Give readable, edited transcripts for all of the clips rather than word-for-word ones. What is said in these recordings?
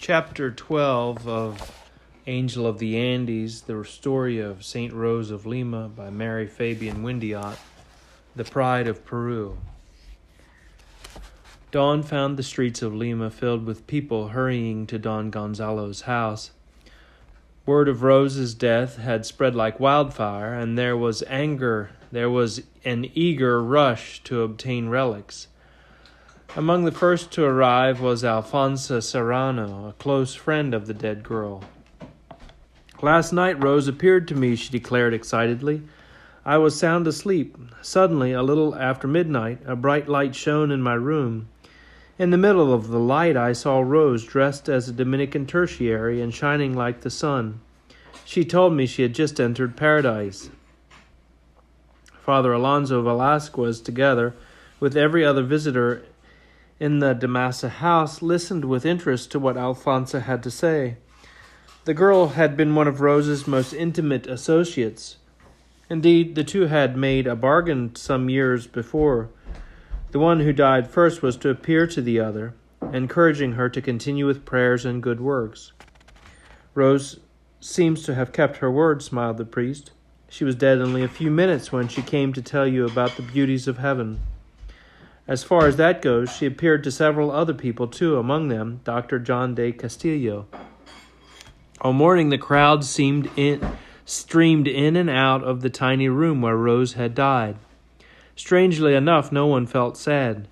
Chapter 12 of Angel of the Andes, the story of St. Rose of Lima by Mary Fabyan Windeatt, the pride of Peru. Dawn found the streets of Lima filled with people hurrying to Don Gonzalo's house. Word of Rose's death had spread like wildfire, and there was an eager rush to obtain relics. Among the first to arrive was Alfonso Serrano, a close friend of the dead girl. "Last night Rose appeared to me," she declared excitedly. "I was sound asleep. Suddenly, a little after midnight, a bright light shone in my room. In the middle of the light I saw Rose dressed as a Dominican tertiary and shining like the sun. She told me she had just entered paradise." Father Alonso Velasquez, together with every other visitor in the De Massa house, listened with interest to what Alfonso had to say. The girl had been one of Rose's most intimate associates. Indeed, the two had made a bargain some years before. The one who died first was to appear to the other, encouraging her to continue with prayers and good works. "Rose seems to have kept her word," smiled the priest. "She was dead only a few minutes when she came to tell you about the beauties of heaven. As far as that goes, she appeared to several other people too, among them Dr. John de Castillo. All morning the crowd streamed in and out of the tiny room where Rose had died. Strangely enough, no one felt sad.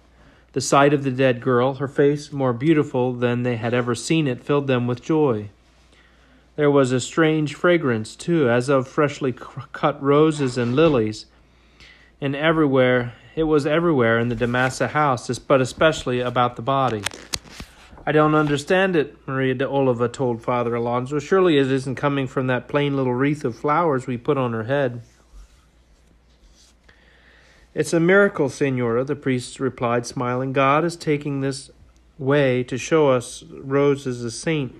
The sight of the dead girl, her face more beautiful than they had ever seen it, filled them with joy. There was a strange fragrance, too, as of freshly cut roses and lilies, and it was everywhere in the De Massa house, but especially about the body. "I don't understand it," Maria de Oliva told Father Alonso. "Surely it isn't coming from that plain little wreath of flowers we put on her head." "It's a miracle, Senora," the priest replied, smiling. "God is taking this way to show us Rose is a saint."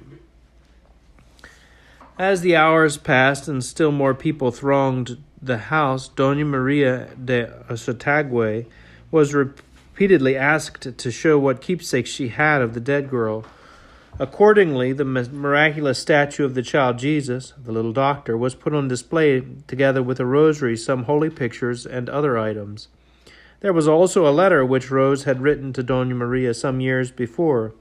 As the hours passed and still more people thronged the house, Doña Maria de Sotagüe was repeatedly asked to show what keepsakes she had of the dead girl. Accordingly, the miraculous statue of the child Jesus, the little doctor, was put on display together with a rosary, some holy pictures, and other items. There was also a letter which Rose had written to Doña Maria some years before.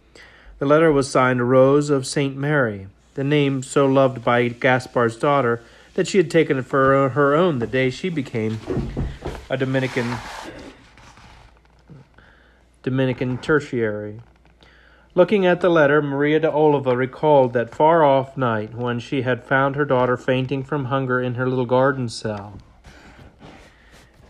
The letter was signed Rose of St. Mary, the name so loved by Gaspar's daughter that she had taken it for her own the day she became a Dominican tertiary. Looking at the letter, Maria de Oliva recalled that far-off night when she had found her daughter fainting from hunger in her little garden cell.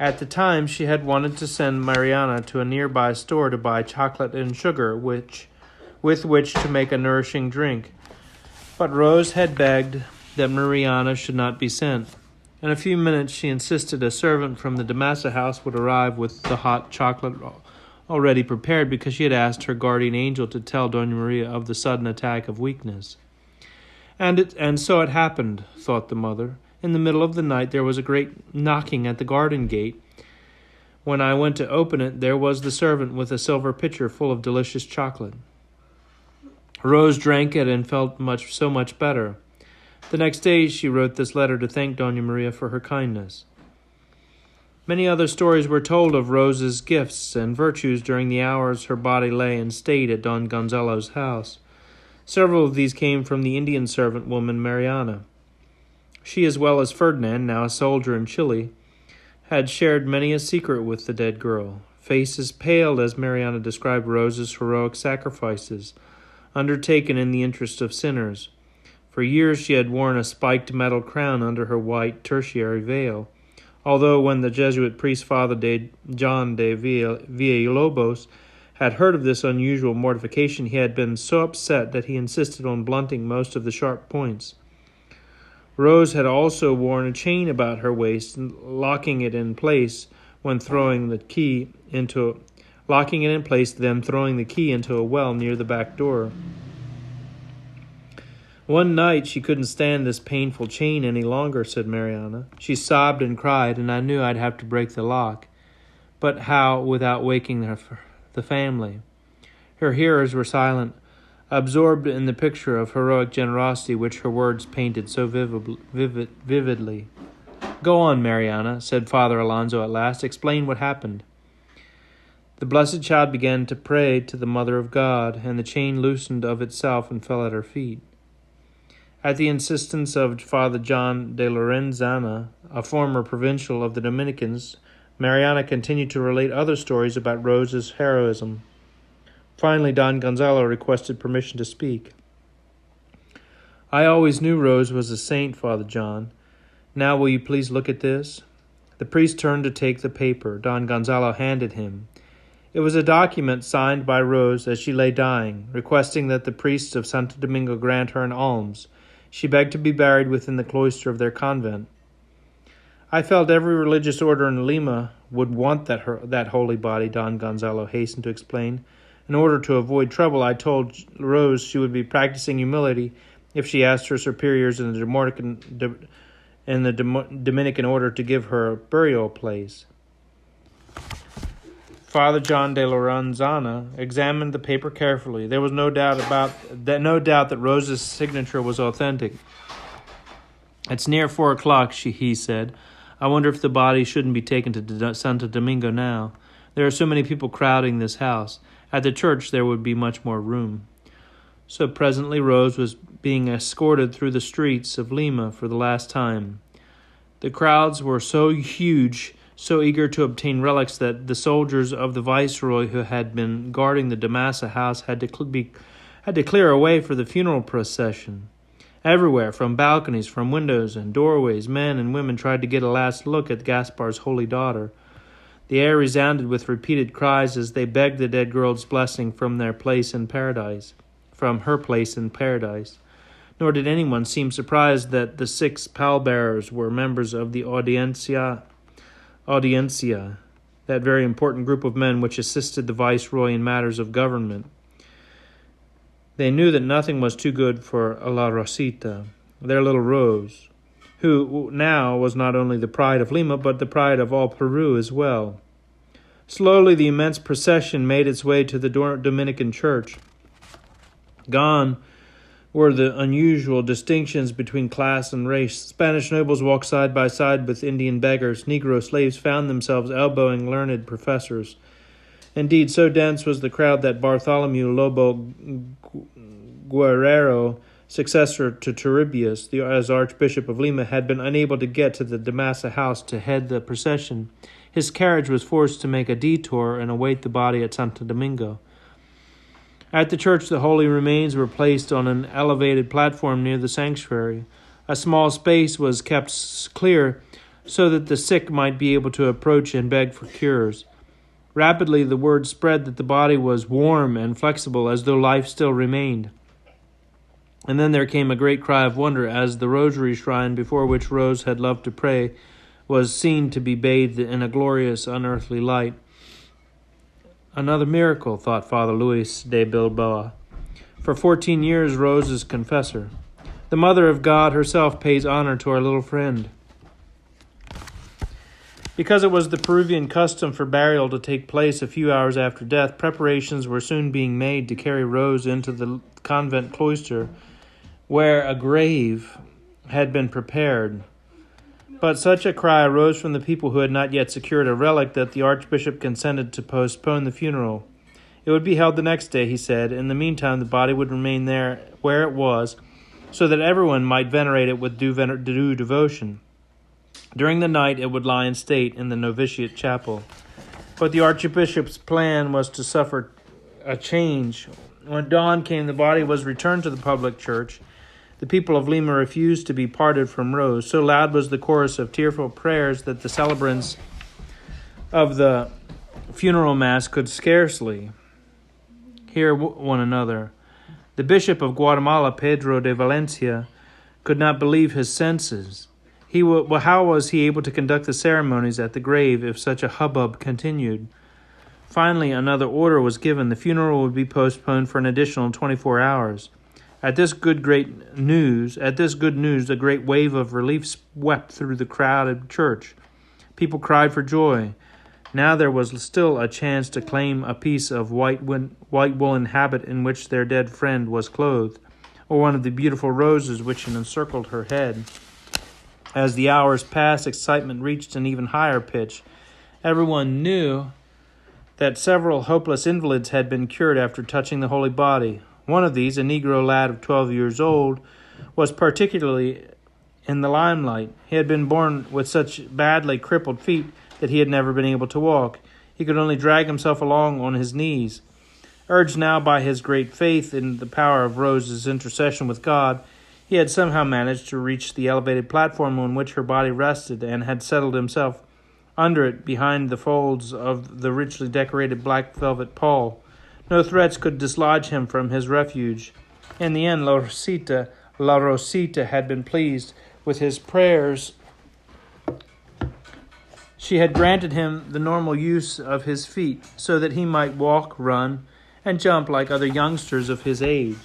At the time, she had wanted to send Mariana to a nearby store to buy chocolate and sugar, with which to make a nourishing drink. But Rose had begged that Mariana should not be sent. In a few minutes, she insisted a servant from the De Massa house would arrive with the hot chocolate already prepared, because she had asked her guardian angel to tell Doña Maria of the sudden attack of weakness. And so it happened, thought the mother. In the middle of the night there was a great knocking at the garden gate. When I went to open it, there was the servant with a silver pitcher full of delicious chocolate. Rose drank it and felt so much better. The next day she wrote this letter to thank Doña Maria for her kindness. Many other stories were told of Rose's gifts and virtues during the hours her body lay in state at Don Gonzalo's house. Several of these came from the Indian servant woman Mariana. She, as well as Ferdinand, now a soldier in Chile, had shared many a secret with the dead girl. Faces paled as Mariana described Rose's heroic sacrifices, undertaken in the interest of sinners. For years she had worn a spiked metal crown under her white tertiary veil, although when the Jesuit priest Father John de Villalobos had heard of this unusual mortification, he had been so upset that he insisted on blunting most of the sharp points. Rose had also worn a chain about her waist, locking it in place, then throwing the key into a well near the back door. "One night she couldn't stand this painful chain any longer," said Mariana. "She sobbed and cried, and I knew I'd have to break the lock. But how without waking the family?" Her hearers were silent. absorbed in the picture of heroic generosity which her words painted so vividly. "Go on, Mariana," said Father Alonso at last. "Explain what happened." The blessed child began to pray to the Mother of God, and the chain loosened of itself and fell at her feet. At the insistence of Father John de Lorenzana, a former provincial of the Dominicans, Mariana continued to relate other stories about Rose's heroism. Finally, Don Gonzalo requested permission to speak. "I always knew Rose was a saint, Father John. Now will you please look at this?" The priest turned to take the paper. Don Gonzalo handed him. It was a document signed by Rose as she lay dying, requesting that the priests of Santo Domingo grant her an alms. She begged to be buried within the cloister of their convent. "I felt every religious order in Lima would want that holy body," Don Gonzalo hastened to explain. "In order to avoid trouble, I told Rose she would be practicing humility if she asked her superiors in the Dominican order to give her a burial place." Father John de Lorenzana examined the paper carefully. There was no doubt that Rose's signature was authentic. "It's near 4 o'clock, he said. I wonder if the body shouldn't be taken to Santo Domingo now. There are so many people crowding this house. At the church there would be much more room." So presently Rose was being escorted through the streets of Lima for the last time. The crowds were so huge, so eager to obtain relics, that the soldiers of the viceroy who had been guarding the Damasa house had to clear a way for the funeral procession. Everywhere, from balconies, from windows and doorways, men and women tried to get a last look at Gaspar's holy daughter. The air resounded with repeated cries as they begged the dead girl's blessing from her place in paradise. Nor did anyone seem surprised that the 6 pallbearers were members of the Audiencia, that very important group of men which assisted the viceroy in matters of government. They knew that nothing was too good for La Rosita, their little Rose, who now was not only the pride of Lima, but the pride of all Peru as well. Slowly the immense procession made its way to the Dominican church. Gone were the unusual distinctions between class and race. Spanish nobles walked side by side with Indian beggars. Negro slaves found themselves elbowing learned professors. Indeed, so dense was the crowd that Bartholomew Lobo Guerrero, successor to Toribio as Archbishop of Lima, had been unable to get to the Damasa house to head the procession. His carriage was forced to make a detour and await the body at Santo Domingo. At the church, the holy remains were placed on an elevated platform near the sanctuary. A small space was kept clear so that the sick might be able to approach and beg for cures. Rapidly, the word spread that the body was warm and flexible, as though life still remained. And then there came a great cry of wonder as the rosary shrine before which Rose had loved to pray was seen to be bathed in a glorious unearthly light. Another miracle, thought Father Luis de Bilbao. For 14 years, Rose is confessor. The Mother of God herself pays honor to our little friend. Because it was the Peruvian custom for burial to take place a few hours after death, preparations were soon being made to carry Rose into the convent cloister, where a grave had been prepared. But such a cry arose from the people who had not yet secured a relic that the Archbishop consented to postpone the funeral. It would be held the next day, he said. In the meantime, the body would remain there where it was, so that everyone might venerate it with due devotion. During the night, it would lie in state in the novitiate chapel. But the Archbishop's plan was to suffer a change. When dawn came, the body was returned to the public church. The people of Lima refused to be parted from Rose. So loud was the chorus of tearful prayers that the celebrants of the funeral mass could scarcely hear one another. The Bishop of Guatemala, Pedro de Valencia, could not believe his senses. How was he able to conduct the ceremonies at the grave if such a hubbub continued? Finally, another order was given. The funeral would be postponed for an additional 24 hours. At this good news, a great wave of relief swept through the crowded church. People cried for joy. Now there was still a chance to claim a piece of white woolen habit in which their dead friend was clothed, or one of the beautiful roses which encircled her head. As the hours passed, excitement reached an even higher pitch. Everyone knew that several hopeless invalids had been cured after touching the holy body. One of these, a Negro lad of 12 years old, was particularly in the limelight. He had been born with such badly crippled feet that he had never been able to walk. He could only drag himself along on his knees. Urged now by his great faith in the power of Rose's intercession with God, he had somehow managed to reach the elevated platform on which her body rested, and had settled himself under it behind the folds of the richly decorated black velvet pall. No threats could dislodge him from his refuge. In the end, La Rosita had been pleased with his prayers. She had granted him the normal use of his feet, so that he might walk, run, and jump like other youngsters of his age.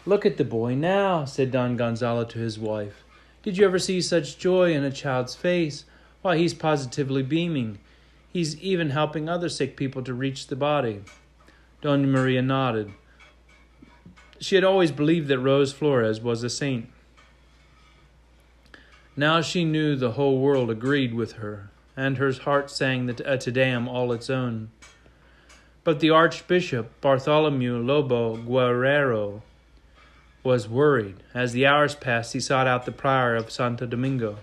"Look at the boy now," said Don Gonzalo to his wife. "Did you ever see such joy in a child's face? Why, he's positively beaming. He's even helping other sick people to reach the body." Dona Maria nodded. She had always believed that Rose Flores was a saint. Now she knew the whole world agreed with her, and her heart sang a Te Deum all its own. But the Archbishop Bartholomew Lobo Guerrero was worried. As the hours passed, he sought out the prior of Santo Domingo.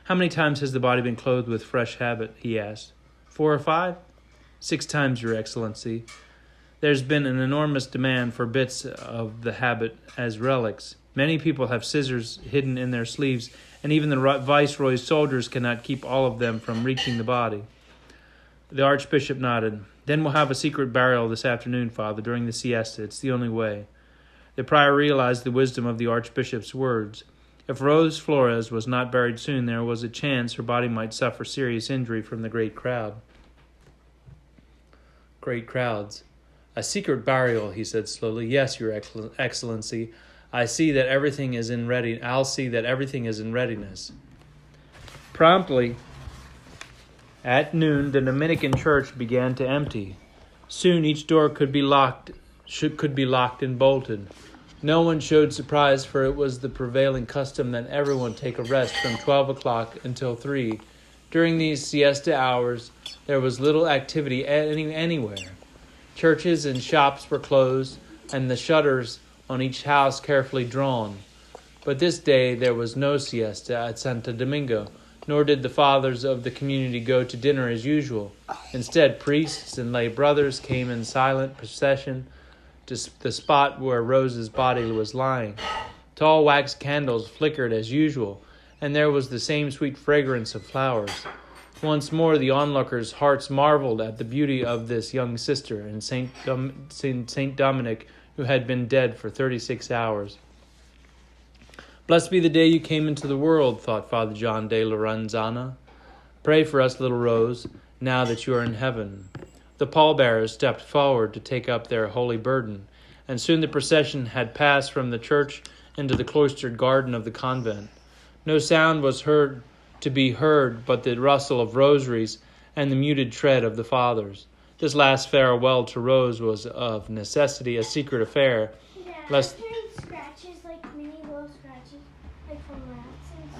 "How many times has the body been clothed with fresh habit?" he asked. 4 or 5? 6 times, Your Excellency. There's been an enormous demand for bits of the habit as relics. Many people have scissors hidden in their sleeves, and even the Viceroy's soldiers cannot keep all of them from reaching the body. The Archbishop nodded. "Then we'll have a secret burial this afternoon, Father, during the siesta. It's the only way." The prior realized the wisdom of the Archbishop's words. If Rose Flores was not buried soon, there was a chance her body might suffer serious injury from the great crowds. "A secret burial," he said slowly. "Yes, Your Excellency. I'll see that everything is in readiness." Promptly, at noon, the Dominican church began to empty. Soon each door could be locked and bolted. No one showed surprise, for it was the prevailing custom that everyone take a rest from 12 o'clock until 3. During these siesta hours, there was little activity anywhere. Churches and shops were closed, and the shutters on each house carefully drawn. But this day there was no siesta at Santo Domingo, nor did the fathers of the community go to dinner as usual. Instead, priests and lay brothers came in silent procession to the spot where Rose's body was lying. Tall wax candles flickered as usual, and there was the same sweet fragrance of flowers. Once more the onlookers' hearts marveled at the beauty of this young sister and Saint Dominic, who had been dead for 36 hours. "Blessed be the day you came into the world," thought Father John de Lorenzana. "Pray for us, little Rose, now that you are in heaven." The pallbearers stepped forward to take up their holy burden, and soon the procession had passed from the church into the cloistered garden of the convent. No sound was to be heard but the rustle of rosaries and the muted tread of the fathers. This last farewell to Rose was of necessity a secret affair, Yeah, lest I'm hearing scratches, like mini little scratches, like from rats and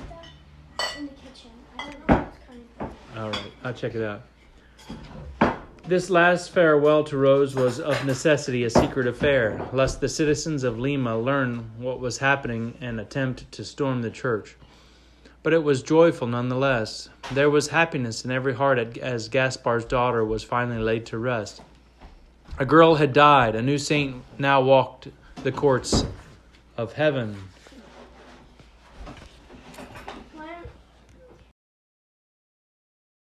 stuff in the kitchen. I don't know what's coming from. All right, I'll check it out. This last farewell to Rose was of necessity a secret affair, lest the citizens of Lima learn what was happening and attempt to storm the church. But it was joyful nonetheless. There was happiness in every heart as Gaspar's daughter was finally laid to rest. A girl had died. A new saint now walked the courts of heaven.